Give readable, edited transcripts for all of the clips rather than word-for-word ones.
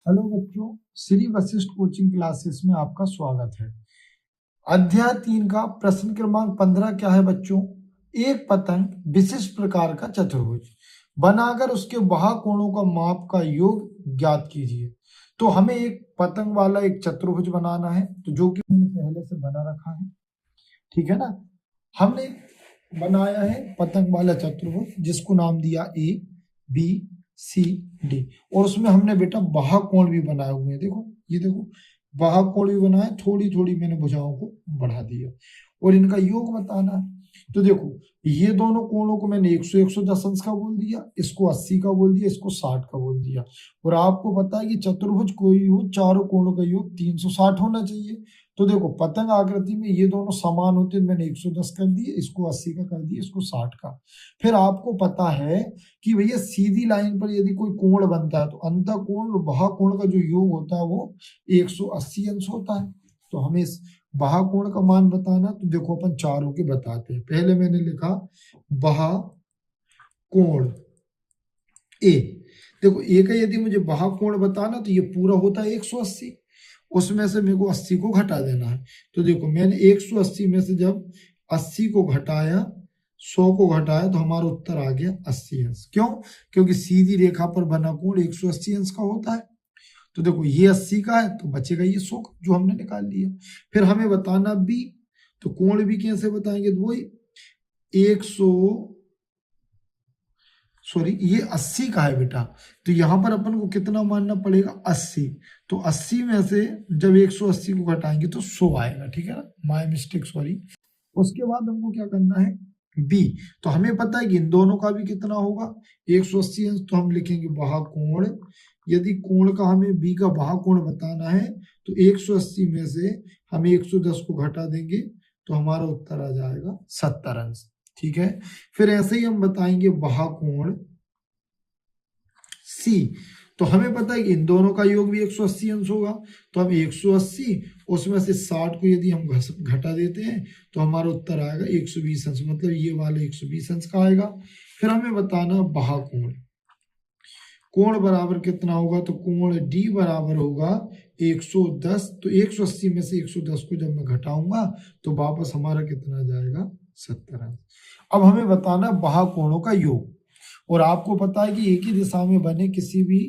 Hello बच्चों, Shri Vashishtha coaching classes में आपका स्वागत है। अध्याय 3 का प्रश्न क्रमांक 15 क्या है बच्चों? एक पतंग विशिष्ट प्रकार का चतुर्भुज बनाकर उसके बाह्य कोणों का माप का योग ज्ञात कीजिए। तो हमें एक पतंग वाला एक चतुर्भुज बनाना है, तो जो कि मैंने पहले से बना रखा है, ठीक है ना। हमने बनाया है पतंग वाला चतुर्भुज जिसको नाम दिया ए बी सी डी, और उसमें हमने बेटा बाह्य कोण भी बनाए हुए हैं। देखो, ये देखो, बाह्य कोण भी बनाए, थोड़ी थोड़ी मैंने भुजाओं को बढ़ा दिया और इनका योग बताना है। तो देखो, ये दोनों कोणों को मैंने 100 110 अंश का बोल दिया, इसको 80 का बोल दिया, इसको 60 का बोल दिया। और आपको पता है कि चतुर्भुज कोई हो, चारों कोणों का योग 360 होना चाहिए। तो देखो, पतंग आकृति में ये दोनों समान होते हैं, मैंने 110 कर दिए, इसको 80 का कर दिया, इसको 60 का। फिर आपको पता है कि भैया सीधी लाइन पर यदि कोई कोण बनता है तो अंतः कोण और बाह्य कोण का जो योग होता है वो 180 अंश होता है। तो हमें इस बाह्य कोण का मान बताना, तो देखो अपन चारों के बताते हैं। पहले मैंने लिखा बाह्य कोण ए। देखो, ए का यदि मुझे बाह्य कोण बताना तो ये पूरा होता है 180, उसमें से मेरे को 80 को घटा देना है। तो देखो, मैंने 180 में से जब 80 को घटाया, 100 को घटाया, तो हमारा उत्तर आ गया 80 अंश। क्यों? क्योंकि सीधी रेखा पर बना कोण 180 अंश का होता है। तो देखो, ये 80 का है तो बचेगा ये 100 का, जो हमने निकाल लिया। फिर हमें बताना बी, तो कोण भी कैसे बताएंगे? तो वही 100, सॉरी, ये 80 का है बेटा, तो यहां पर अपन को कितना मानना पड़ेगा? 80। तो 80 में से जब 180 को घटाएंगे तो 100 आएगा, ठीक है ना, माय मिस्टेक, सॉरी। उसके बाद हमको क्या करना है? बी। तो हमें पता है कि इन दोनों का भी कितना होगा? 180 अंश। तो हम लिखेंगे बाह्य कोण। यदि कोण का हमें बी का बाह्य कोण बताना है तो 180 में से हम 110 को घटा देंगे तो हमारा उत्तर आ जाएगा 70 अंश, ठीक है। फिर ऐसे ही हम बताएंगे बाह्य कोण सी। तो हमें पता है कि इन दोनों का योग भी 180 अंश होगा, तो हम 180 उसमें से 60 को यदि हम घटा देते हैं तो हमारा उत्तर आएगा 120 अंश, मतलब ये वाला 120 अंश का आएगा। फिर हमें बताना बाह्य कोण। कोण बराबर कितना होगा? तो कोण डी बराबर होगा 110। तो 180 में से 110 को जब मैं घटाऊंगा तो वापस हमारा कितना जाएगा? 70 अंश। अब हमें बताना बाह्य कोणों का योग, और आपको पता है कि एक ही दिशा में बने किसी भी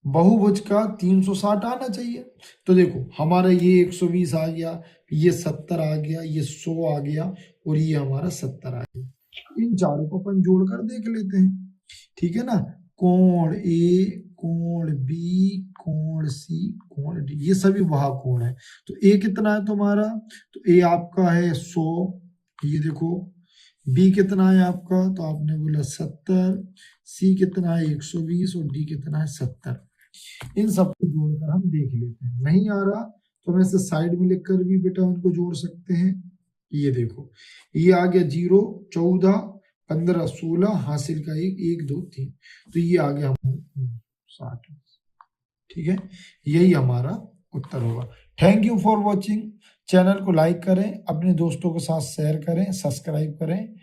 बहुभुज का 360 आना चाहिए। तो देखो, हमारा ये 120 आ गया, ये 70 आ गया, ये 100 आ गया, और ये हमारा 70 आ गया। इन चारों को अपन जोड़कर देख लेते हैं, ठीक है ना। कोण ए, कोण बी, कोण सी, कोण डी, ये सभी बाह्य कोण है। तो ए कितना है तुम्हारा? तो ए आपका है 100, ये देखो। बी कितना है आपका? तो आपने बोला 70। सी कितना है? 120। और डी कितना है? 70। इन सबको जोड़कर हम देख लेते हैं। नहीं आ रहा तो हम ऐसे साइड में लिखकर भी बेटा उनको जोड़ सकते हैं। ये देखो, ये आ गया 0, 14, 15, 16, हासिल का 1, 1, 2, 3, तो ये आ गया हमारा 60। ठीक है, यही हमारा उत्तर होगा। Thank you for watching. Channel को लाइक करें, अपने दोस्तों के साथ शेयर करें, सब्सक्राइब करें।